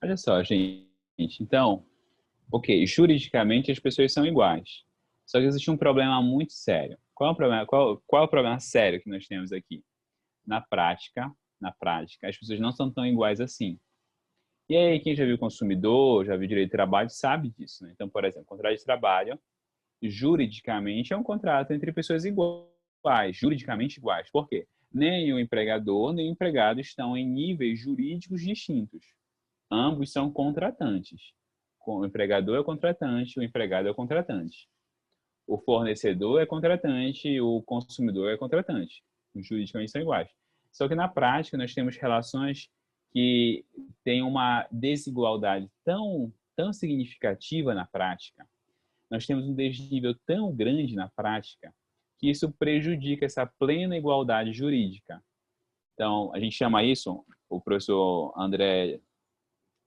Olha só, gente. Então, ok, juridicamente as pessoas são iguais. Só que existe um problema muito sério. Qual é o problema? Qual é o problema sério que nós temos aqui? Na prática, as pessoas não são tão iguais assim. E aí, quem já viu consumidor, já viu direito de trabalho, sabe disso, né? Então, por exemplo, contrato de trabalho, juridicamente, é um contrato entre pessoas iguais, juridicamente iguais. Por quê? Nem o empregador, nem o empregado estão em níveis jurídicos distintos. Ambos são contratantes. O empregador é o contratante, o empregado é o contratante. O fornecedor é contratante, o consumidor é contratante. Juridicamente são iguais. Só que na prática nós temos relações que têm uma desigualdade tão significativa na prática. Nós temos um desnível tão grande na prática que isso prejudica essa plena igualdade jurídica. Então, a gente chama isso, o professor André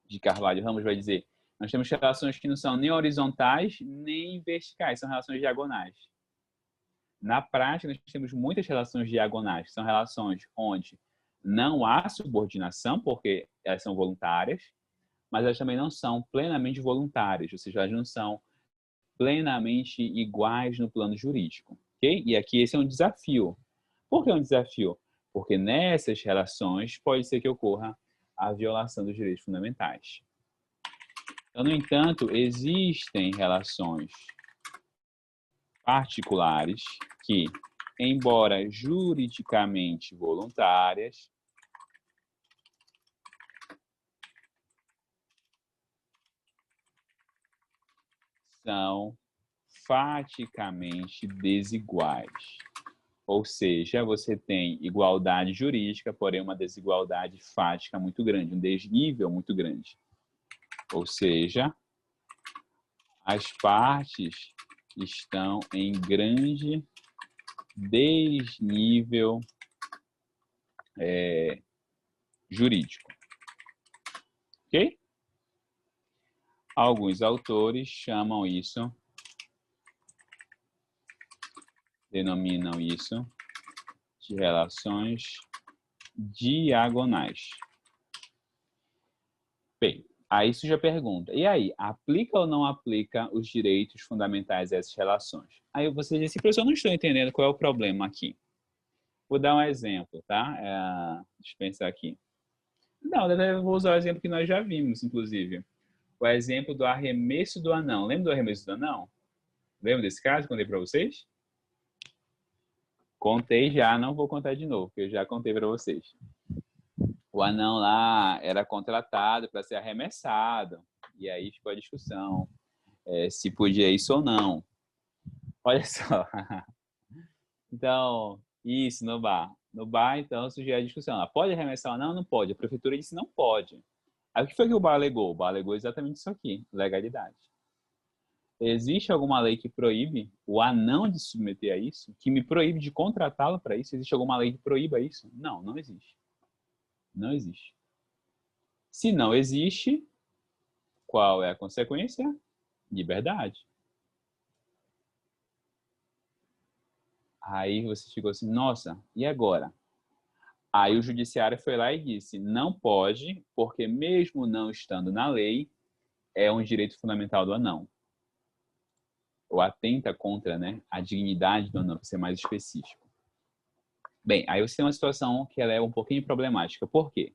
de Carvalho Ramos vai dizer, nós temos relações que não são nem horizontais nem verticais, são relações diagonais. Na prática, nós temos muitas relações diagonais, que são relações onde não há subordinação, porque elas são voluntárias, mas elas também não são plenamente voluntárias, ou seja, elas não são plenamente iguais no plano jurídico. Okay? E aqui esse é um desafio. Por que é um desafio? Porque nessas relações pode ser que ocorra a violação dos direitos fundamentais. Então, no entanto, existem relações particulares que, embora juridicamente voluntárias, são faticamente desiguais. Ou seja, você tem igualdade jurídica, porém uma desigualdade fática muito grande, um desnível muito grande. Ou seja, as partes estão em grande desnível jurídico. Ok? Alguns autores chamam isso, denominam isso de relações diagonais. Bem, aí surge a pergunta, e aí, aplica ou não aplica os direitos fundamentais a essas relações? Aí você diz assim, professor, eu não estou entendendo qual é o problema aqui. Vou dar um exemplo, tá? Deixa eu pensar aqui. Não, eu vou usar o exemplo que nós já vimos, inclusive. O exemplo do arremesso do anão. Lembra do arremesso do anão? Lembra desse caso que eu contei para vocês? Contei já, não vou contar de novo, porque eu já contei para vocês. O anão lá era contratado para ser arremessado. E aí ficou a discussão se podia isso ou não. Olha só. Então, isso no bar. No bar, então, surgiu a discussão. Pode arremessar ou não? Não pode. A prefeitura disse não pode. Aí o que foi que o bar alegou? O bar alegou exatamente isso aqui, legalidade. Existe alguma lei que proíbe o anão de se submeter a isso? Que me proíbe de contratá-lo para isso? Existe alguma lei que proíba isso? Não, não existe. Não existe. Se não existe, qual é a consequência? Liberdade. Aí você ficou assim, nossa, e agora? Aí o judiciário foi lá e disse, não pode, porque mesmo não estando na lei, é um direito fundamental do anão. Ou atenta contra, né, a dignidade do anão, para ser mais específico. Bem, aí você tem uma situação que ela é um pouquinho problemática. Por quê?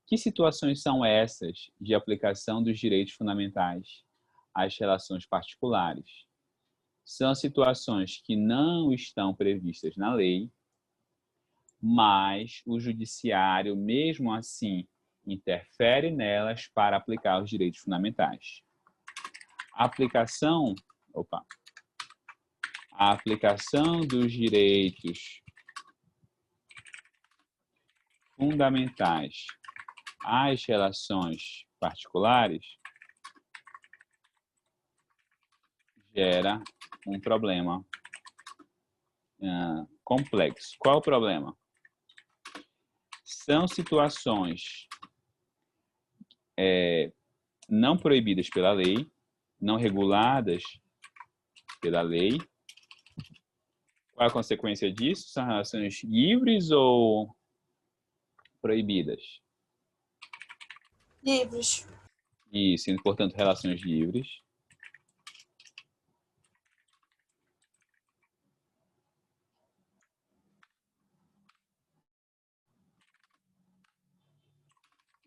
Que situações são essas de aplicação dos direitos fundamentais às relações particulares? São situações que não estão previstas na lei, mas o judiciário, mesmo assim, interfere nelas para aplicar os direitos fundamentais. A aplicação, a aplicação dos direitos fundamentais às relações particulares gera um problema complexo. Qual é o problema? São situações não proibidas pela lei, não reguladas pela lei. Qual é a consequência disso? São relações livres ou proibidas? Livros. Isso, portanto, relações livres.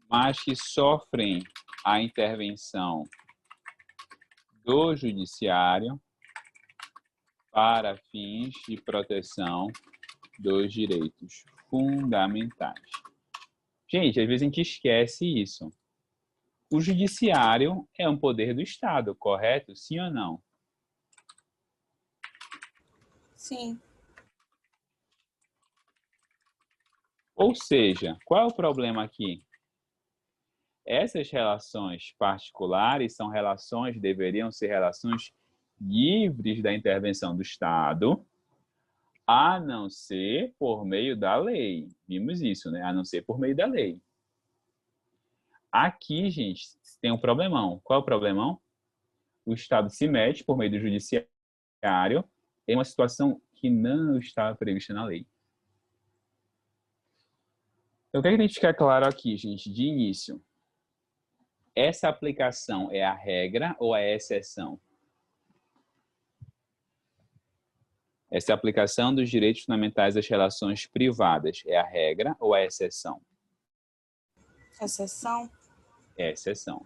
Mas que sofrem a intervenção do judiciário para fins de proteção dos direitos fundamentais. Gente, às vezes a gente esquece isso. O judiciário é um poder do Estado, correto? Sim ou não? Sim. Ou seja, qual é o problema aqui? Essas relações particulares são relações, deveriam ser relações livres da intervenção do Estado, a não ser por meio da lei. Vimos isso, né? A não ser por meio da lei. Aqui, gente, tem um problemão. Qual é o problemão? O Estado se mete por meio do judiciário em uma situação que não estava prevista na lei. Eu quero que a gente fique claro aqui, gente, de início. Essa aplicação é a regra ou é a exceção? Essa aplicação dos direitos fundamentais às relações privadas é a regra ou é a exceção? Exceção. É a exceção.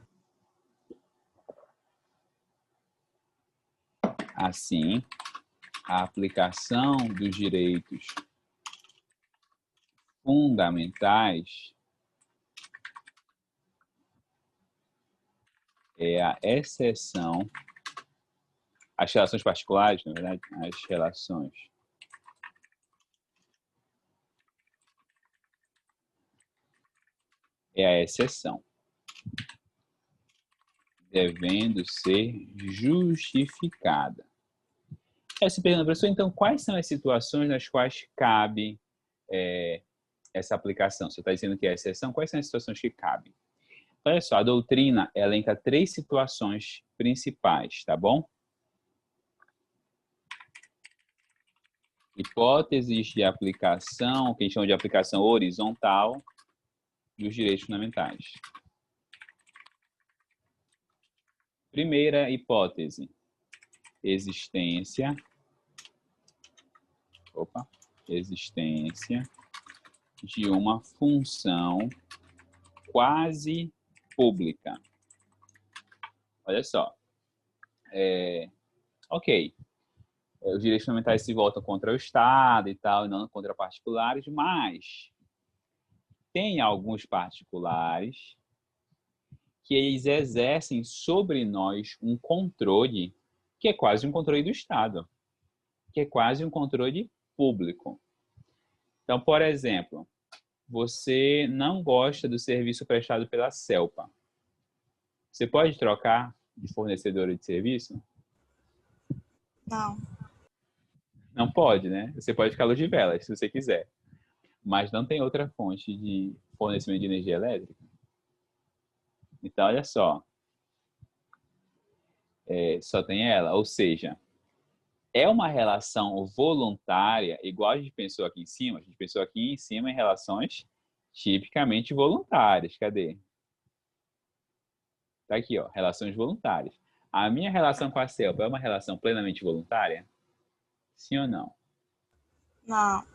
Assim, a aplicação dos direitos fundamentais é a exceção. As relações particulares, na verdade, as relações é a exceção, devendo ser justificada. Aí você pergunta, professor, então quais são as situações nas quais cabe essa aplicação? Você está dizendo que é a exceção, quais são as situações que cabem? Olha só, a doutrina elenca 3 situações principais, tá bom? Hipóteses de aplicação, que a gente chama de aplicação horizontal dos direitos fundamentais. Primeira hipótese, existência de uma função quase pública. Olha só, ok, os direitos fundamentais se voltam contra o Estado e tal, e não contra particulares, mas tem alguns particulares que eles exercem sobre nós um controle que é quase um controle do Estado, que é quase um controle público. Então, por exemplo, você não gosta do serviço prestado pela CELPA. Você pode trocar de fornecedora de serviço? Não. Não pode, né? Você pode ficar luz de velas, se você quiser. Mas não tem outra fonte de fornecimento de energia elétrica. Então, olha só. Só tem ela. Ou seja, é uma relação voluntária, igual a gente pensou aqui em cima. A gente pensou aqui em cima em relações tipicamente voluntárias. Cadê? Tá aqui, ó, relações voluntárias. A minha relação com a CELPA é uma relação plenamente voluntária? Sim ou não? Não.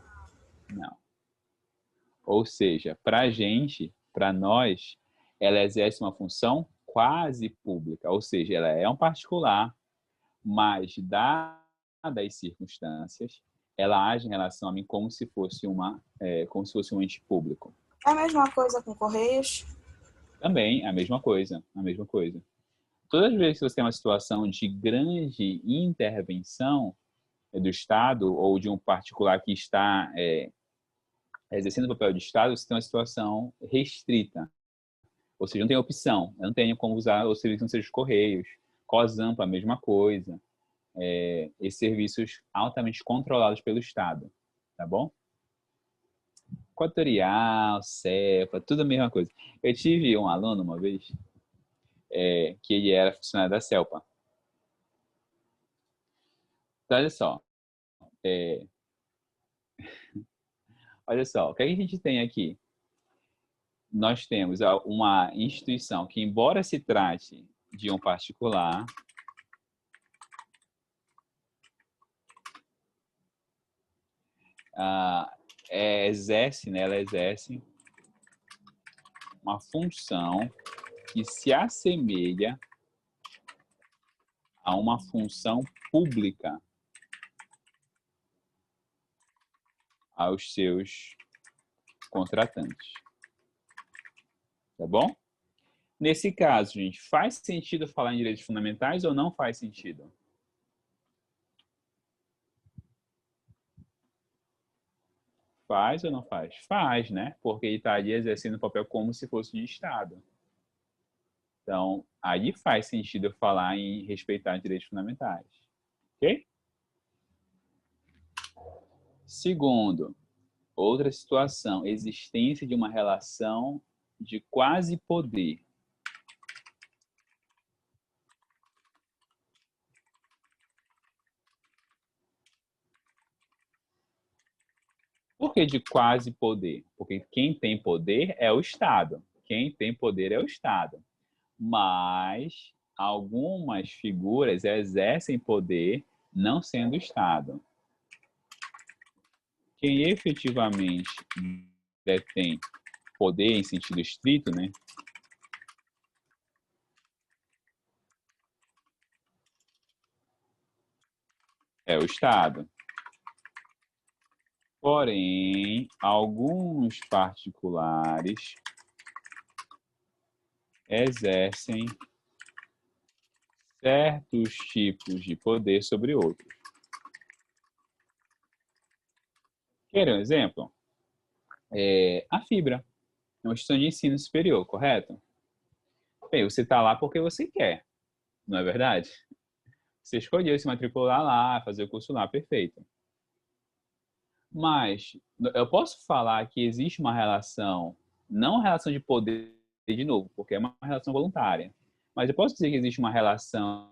Não. Ou seja, para a gente, para nós, ela exerce uma função quase pública, ou seja, ela é um particular, mas dadas as circunstâncias, ela age em relação a mim como se fosse um ente público. É a mesma coisa com Correios? Também a mesma coisa, a mesma coisa. Todas as vezes que você tem uma situação de grande intervenção do Estado ou de um particular que está exercendo o papel de Estado, você tem uma situação restrita. Ou seja, não tem opção. Eu não tenho como usar os serviços, não seja os Correios. COSAMPA, a mesma coisa. Esses serviços altamente controlados pelo Estado. Tá bom? Equatorial, CEPA, tudo a mesma coisa. Eu tive um aluno uma vez que ele era funcionário da CELPA. Então, olha só, o que a gente tem aqui? nós temos uma instituição que, embora se trate de um particular, exerce, né, ela exerce uma função que se assemelha a uma função pública aos seus contratantes. Tá bom? Nesse caso, gente, faz sentido falar em direitos fundamentais ou não faz sentido? Faz ou não faz? Faz, né? Porque ele está ali exercendo o papel como se fosse de Estado. Então, aí faz sentido falar em respeitar direitos fundamentais. Ok? Segundo, outra situação, existência de uma relação de quase poder. Por que de quase poder? Porque quem tem poder é o Estado. Quem tem poder é o Estado. Mas algumas figuras exercem poder não sendo o Estado. Quem efetivamente detém poder em sentido estrito, né? É o Estado. Porém, alguns particulares exercem certos tipos de poder sobre outros. Quer um exemplo? A Fibra é uma instituição de ensino superior, correto? Bem, você está lá porque você quer, não é verdade? Você escolheu se matricular lá, fazer o curso lá, perfeito. Mas eu posso falar que existe uma relação, não uma relação de poder de novo, porque é uma relação voluntária, mas eu posso dizer que existe uma relação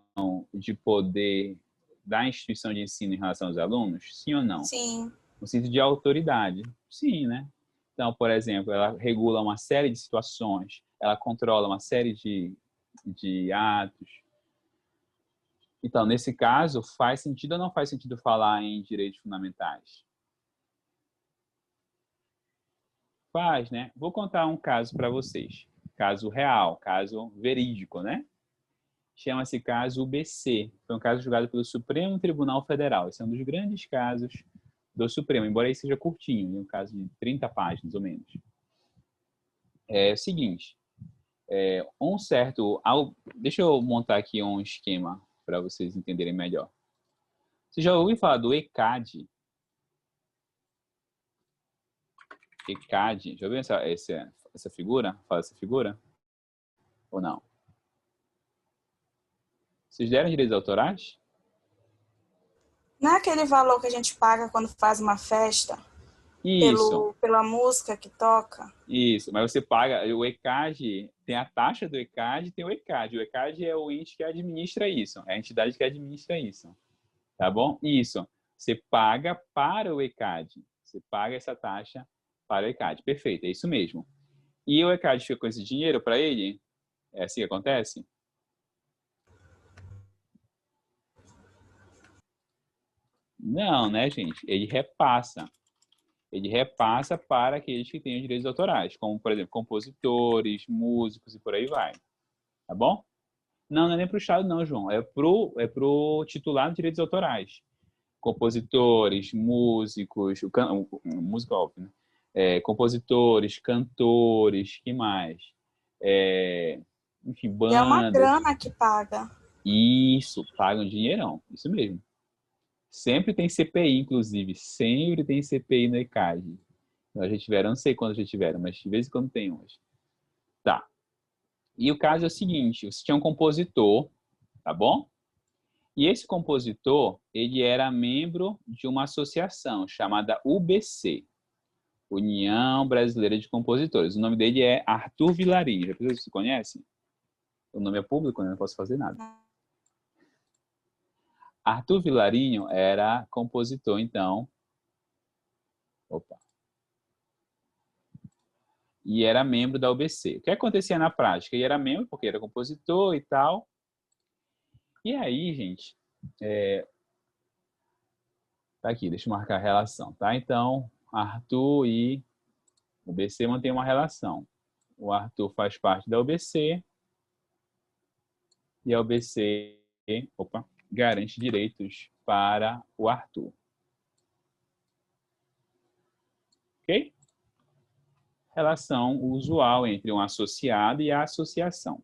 de poder da instituição de ensino em relação aos alunos? Sim ou não? Sim. No sentido de autoridade? Sim, né? Então, por exemplo, ela regula uma série de situações, ela controla uma série de atos. Então, nesse caso, faz sentido ou não faz sentido falar em direitos fundamentais? Faz, né? Vou contar um caso para vocês. Caso real, caso verídico, né? Chama-se caso UBC. Foi um caso julgado pelo Supremo Tribunal Federal. Esse é um dos grandes casos do Supremo, embora ele seja curtinho, um caso de 30 páginas ou menos. É o seguinte, deixa eu montar aqui um esquema para vocês entenderem melhor. Você já ouviu falar do ECAD? ECAD, já ouviu essa figura? Fala essa figura? Ou não? Vocês deram direitos autorais? Não é aquele valor que a gente paga quando faz uma festa Isso, pela música que toca? isso. Mas você paga, o ECAD, tem a taxa do ECAD e tem o ECAD. O ECAD é o ente que administra isso, é a entidade que administra isso. Tá bom? Isso. Você paga para o ECAD. Você paga essa taxa para o ECAD. Perfeito, é isso mesmo. E o ECAD fica com esse dinheiro para ele? É assim que acontece? Não, né, gente? Ele repassa. Ele repassa para aqueles que têm os direitos autorais, como, por exemplo, compositores, músicos e por aí vai. Tá bom? Não, não é nem para o Estado, não, João. É pro titular de direitos autorais. Compositores, músicos, música óbvio, né? Compositores, cantores, que mais? Enfim, E é uma bandas. grana que paga. Isso, pagam dinheirão, isso mesmo. Sempre tem CPI, inclusive, sempre tem CPI no ECAD. Nós já tiveram, não sei quando já tiveram, mas de vez em quando tem umas. Tá. E o caso é o seguinte, você tinha um compositor, tá bom? E esse compositor, ele era membro de uma associação chamada UBC, União Brasileira de Compositores. O nome dele é Arthur Vilarinho. Já você conhece? O nome é público, né? Não posso fazer nada. Arthur Vilarinho era compositor, então. Opa. e era membro da UBC. O que acontecia na prática? Ele era membro porque era compositor e tal. E aí, gente, tá aqui, deixa eu marcar a relação, tá? Então, Arthur e UBC mantém uma relação. O Arthur faz parte da UBC e a UBC, garante direitos para o Arthur. Ok? Relação usual entre um associado e a associação.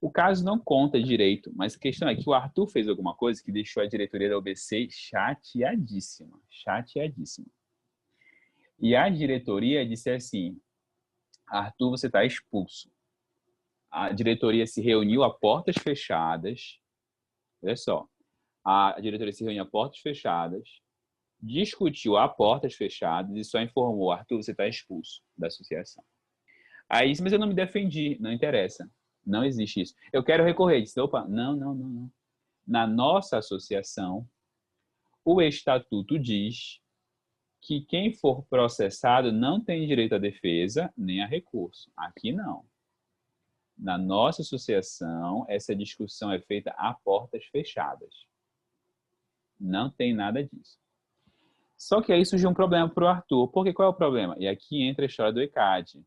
O caso não conta direito, mas a questão é que o Arthur fez alguma coisa que deixou a diretoria da UBC chateadíssima. Chateadíssima. E a diretoria disse assim, Arthur, você está expulso. A diretoria se reuniu a portas fechadas. Olha só. A diretoria se reuniu a portas fechadas, discutiu a portas fechadas e só informou, Arthur, você está expulso da associação. Aí disse, mas eu não me defendi. Não interessa. Não existe isso. Eu quero recorrer. Disse, opa, não. Na nossa associação, o estatuto diz que quem for processado não tem direito à defesa nem a recurso. Aqui não. Na nossa associação, essa discussão é feita a portas fechadas. Não tem nada disso. Só que aí surgiu um problema para o Arthur. Porque qual é o problema? E aqui entra a história do ECAD.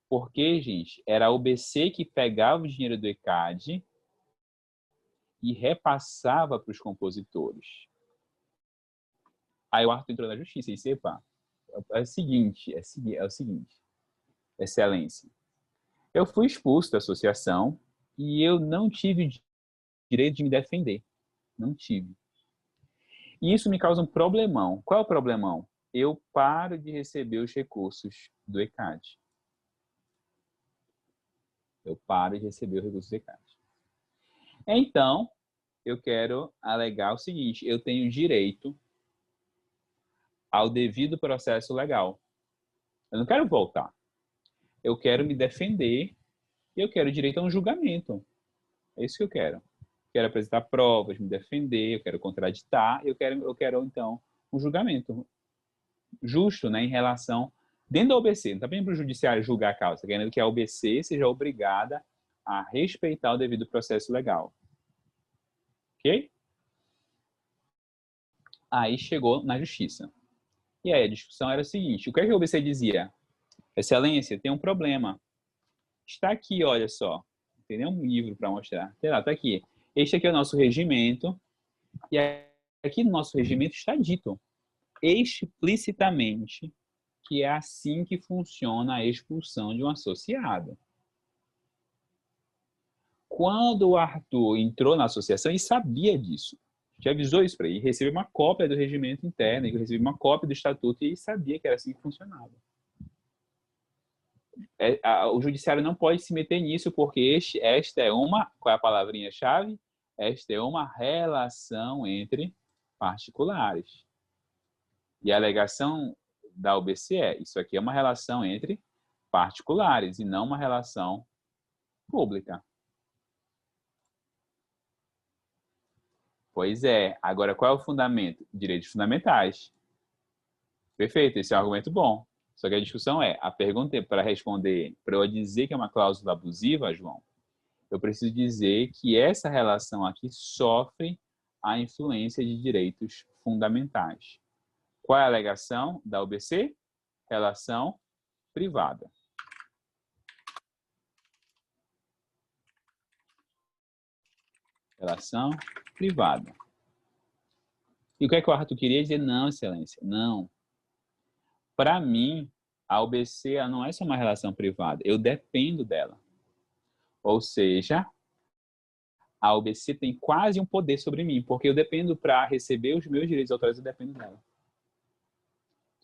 Porque, gente, era a UBC que pegava o dinheiro do ECAD e repassava para os compositores. Aí o Arthur entrou na justiça e disse, epa, é o seguinte, excelência. Eu fui expulso da associação e eu não tive direito de me defender. Não tive. E isso me causa um problemão. Qual é o problemão? Eu paro de receber os recursos do ECAD. Eu paro de receber os recursos do ECAD. Então, eu quero alegar o seguinte, eu tenho direito ao devido processo legal. Eu não quero voltar. Eu quero me defender e eu quero direito a um julgamento. É isso que eu quero. Quero apresentar provas, me defender, eu quero contraditar, eu quero então, um julgamento justo, né, em relação, dentro da OBC, não está pedindo para o judiciário julgar a causa, está querendo que a OBC seja obrigada a respeitar o devido processo legal. Ok? Aí chegou na justiça. E aí a discussão era o seguinte, o que é que a OBC dizia? Excelência, tem um problema. Está aqui, olha só. Tem nem um livro para mostrar. Está aqui. Este aqui é o nosso regimento. E aqui no nosso regimento está dito explicitamente que é assim que funciona a expulsão de um associado. Quando o Arthur entrou na associação, ele sabia disso. Já avisou isso para ele. Ele recebeu uma cópia do regimento interno, ele recebeu uma cópia do estatuto e ele sabia que era assim que funcionava. O judiciário não pode se meter nisso porque esta é uma, qual é a palavrinha-chave? Esta é uma relação entre particulares. E a alegação da UBC é, isso aqui é uma relação entre particulares e não uma relação pública. Pois é. Agora, qual é o fundamento? Direitos fundamentais. Perfeito, esse é um argumento bom. Só que a discussão é, a pergunta é para responder, para eu dizer que é uma cláusula abusiva, João, eu preciso dizer que essa relação aqui sofre a influência de direitos fundamentais. Qual é a alegação da UBC? Relação privada. Relação privada. E o que é que o Arthur queria dizer? Não, excelência, não. Para mim, a UBC não é só uma relação privada, eu dependo dela. Ou seja, a UBC tem quase um poder sobre mim, porque eu dependo para receber os meus direitos autorais, eu dependo dela. O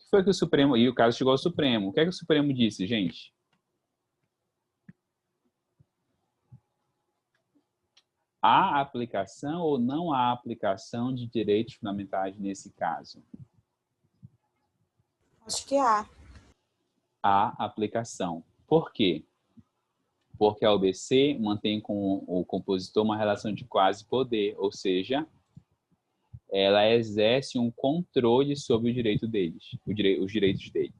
que foi que o Supremo, e o caso chegou ao Supremo, o que é que o Supremo disse, gente? Há aplicação ou não há aplicação de direitos fundamentais nesse caso? Acho que há. Há aplicação. Por quê? Porque a UBC mantém com o compositor uma relação de quase poder, ou seja, ela exerce um controle sobre o direito deles, os direitos dele.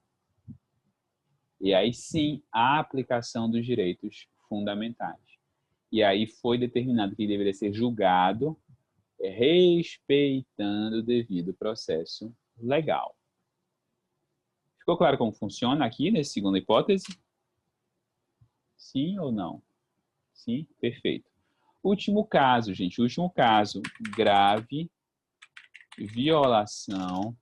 E aí sim, a aplicação dos direitos fundamentais. E aí foi determinado que ele deveria ser julgado respeitando o devido processo legal. Ficou claro como funciona aqui nessa segunda hipótese? Sim ou não? Sim? Perfeito. Último caso, gente. Último caso. Grave violação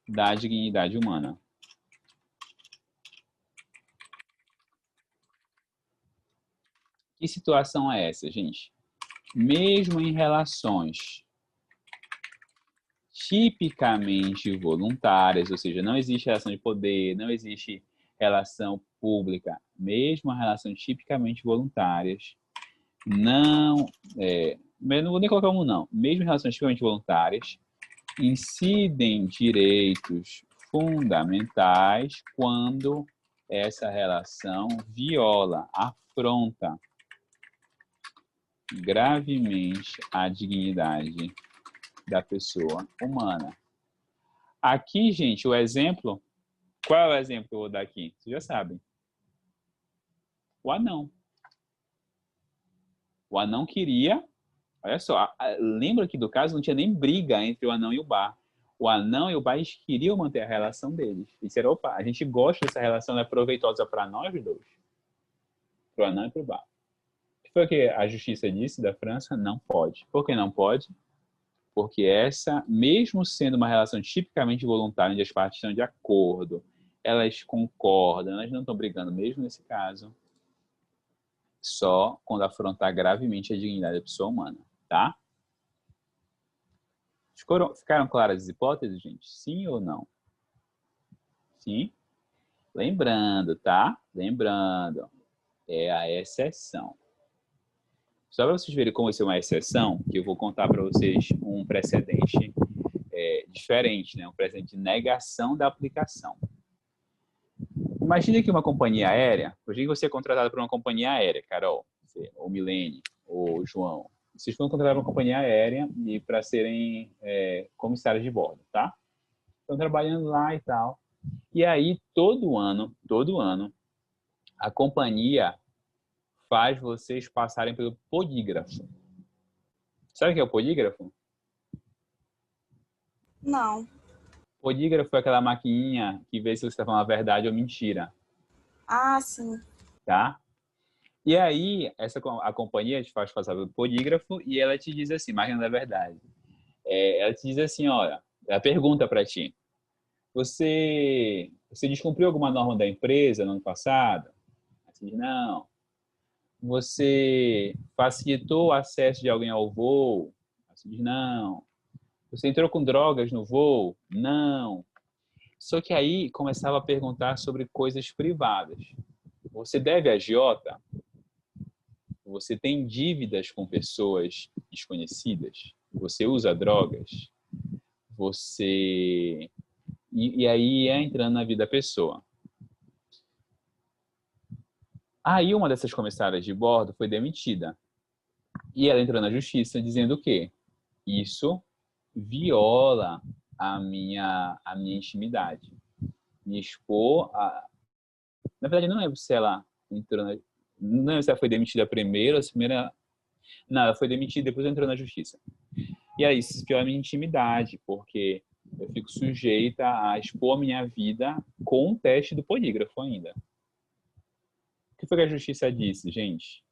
da dignidade humana. Que situação é essa, gente? Mesmo em relações tipicamente voluntárias, ou seja, não existe relação de poder, não existe relação pública, mesmo a relação tipicamente voluntárias, não, mas não vou nem colocar um não, mesmo em relações tipicamente voluntárias, incidem direitos fundamentais quando essa relação viola, afronta gravemente a dignidade da pessoa humana. Aqui, gente, o exemplo, qual é o exemplo que eu vou dar aqui? Vocês já sabem. O anão. O anão queria, olha só, lembra que do caso não tinha nem briga entre o anão e o bar. O anão e o bar, eles queriam manter a relação deles. E disseram, opa, a gente gosta dessa relação, ela é proveitosa para nós dois. Para o anão e para o bar. O que foi que a justiça disse da França? Não pode. Por que não pode? Porque essa, mesmo sendo uma relação tipicamente voluntária, onde as partes estão de acordo, elas concordam, elas não estão brigando, mesmo nesse caso, só quando afrontar gravemente a dignidade da pessoa humana, tá? Ficaram claras as hipóteses, gente? Sim ou não? Sim? Lembrando, tá? Lembrando, é a exceção. Só para vocês verem como isso é uma exceção, que eu vou contar para vocês um precedente diferente, né? Um precedente de negação da aplicação. Imagine que uma companhia aérea, hoje você é contratado por uma companhia aérea, Carol, ou Milene, ou João. Vocês foram contratados por uma companhia aérea e para serem comissários de bordo, tá? Estão trabalhando lá e tal. E aí, todo ano, a companhia faz vocês passarem pelo podígrafo. Sabe o que é o podígrafo? Não. Podígrafo é aquela maquininha que vê se você está falando a verdade ou mentira, Ah, sim. tá? E aí, a companhia te faz passar pelo podígrafo e ela te diz assim, máquina da verdade. Ela te diz assim, olha, ela pergunta para ti, você descumpriu alguma norma da empresa no ano passado? Você diz, não. Você facilitou o acesso de alguém ao voo? Você diz, não. Você entrou com drogas no voo? Não. Só que aí começava a perguntar sobre coisas privadas. Você deve a agiota? Você tem dívidas com pessoas desconhecidas? Você usa drogas? Você... E aí é entrando na vida da pessoa. Aí uma dessas comissárias de bordo foi demitida. E ela entrou na justiça dizendo o quê? Isso viola a minha intimidade. Me expor a... Na verdade, não lembro se ela entrou na... Não lembro se ela foi demitida primeiro, a primeira... Não, ela foi demitida e depois entrou na justiça. E aí, isso viola a minha intimidade, porque eu fico sujeita a expor a minha vida com o teste do polígrafo ainda. O que foi que a justiça disse, gente?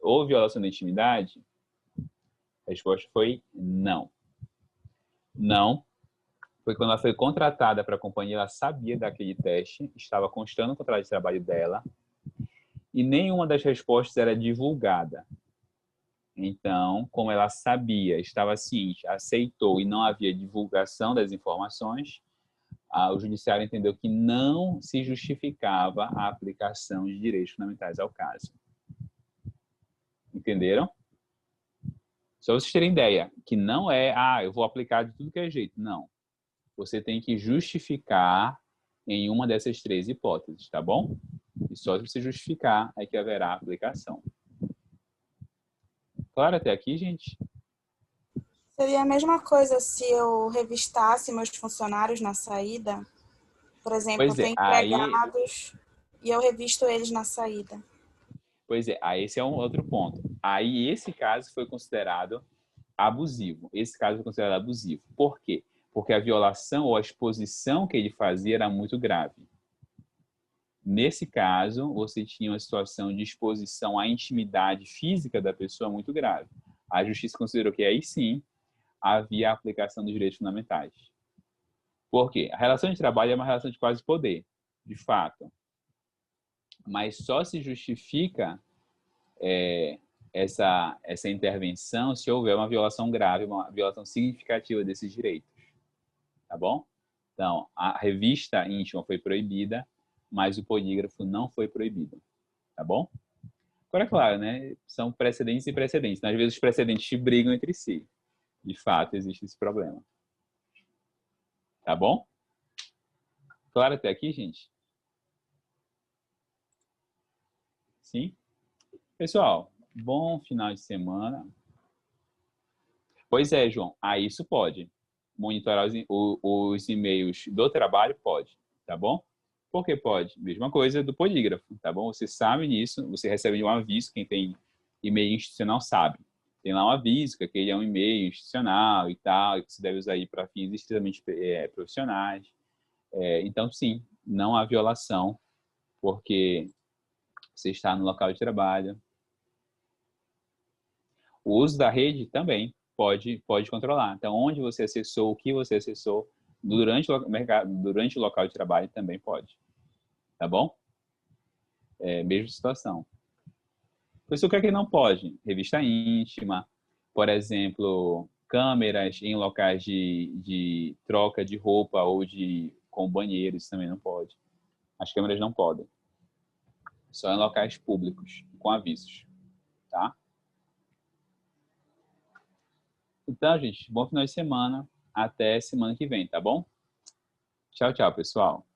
Houve violação da intimidade? A resposta foi não. Não, porque quando ela foi contratada para a companhia, ela sabia daquele teste, estava constando no contrato de trabalho dela, e nenhuma das respostas era divulgada. Então, como ela sabia, estava ciente, aceitou e não havia divulgação das informações, o judiciário entendeu que não se justificava a aplicação de direitos fundamentais ao caso. Entenderam? Só vocês terem ideia, que não é, eu vou aplicar de tudo que é jeito. Não. Você tem que justificar em uma dessas três hipóteses, tá bom? E só se você justificar é que haverá aplicação. Claro até aqui, gente? Seria a mesma coisa se eu revistasse meus funcionários na saída? Por exemplo, eu Pois é, tenho empregados e eu revisto eles na saída. pois é, aí esse é um outro ponto. Aí esse caso foi considerado abusivo. Esse caso foi considerado abusivo. Por quê? Porque a violação ou a exposição que ele fazia era muito grave. Nesse caso, você tinha uma situação de exposição à intimidade física da pessoa muito grave. A justiça considerou que aí sim havia a aplicação dos direitos fundamentais. Por quê? A relação de trabalho é uma relação de quase poder, de fato. Mas só se justifica essa intervenção se houver uma violação grave, uma violação significativa desses direitos. Tá bom? Então, a revista íntima foi proibida, mas o polígrafo não foi proibido. Tá bom? Agora, é claro, né? São precedentes e precedentes. Às vezes os precedentes brigam entre si. De fato, existe esse problema. Tá bom? Claro até aqui, gente? Sim? Pessoal, bom final de semana. Pois é, João. Isso pode. Monitorar os e-mails do trabalho pode. Tá bom? Por que pode? Mesma coisa do polígrafo, tá bom? Você sabe disso, você recebe um aviso, quem tem e-mail institucional sabe. Tem lá um aviso que aquele é um e-mail institucional e tal, e que você deve usar aí para fins estritamente profissionais. Então, sim, não há violação, porque você está no local de trabalho. O uso da rede também pode controlar. Então, onde você acessou, o que você acessou, durante o local de trabalho também pode. Tá bom? Mesma situação. Pessoa, o que é que não pode? Revista íntima, por exemplo, câmeras em locais de troca de roupa ou com banheiros também não pode. As câmeras não podem. Só em locais públicos, com avisos. Tá? Então, gente, bom final de semana. Até semana que vem, tá bom? Tchau, tchau, pessoal.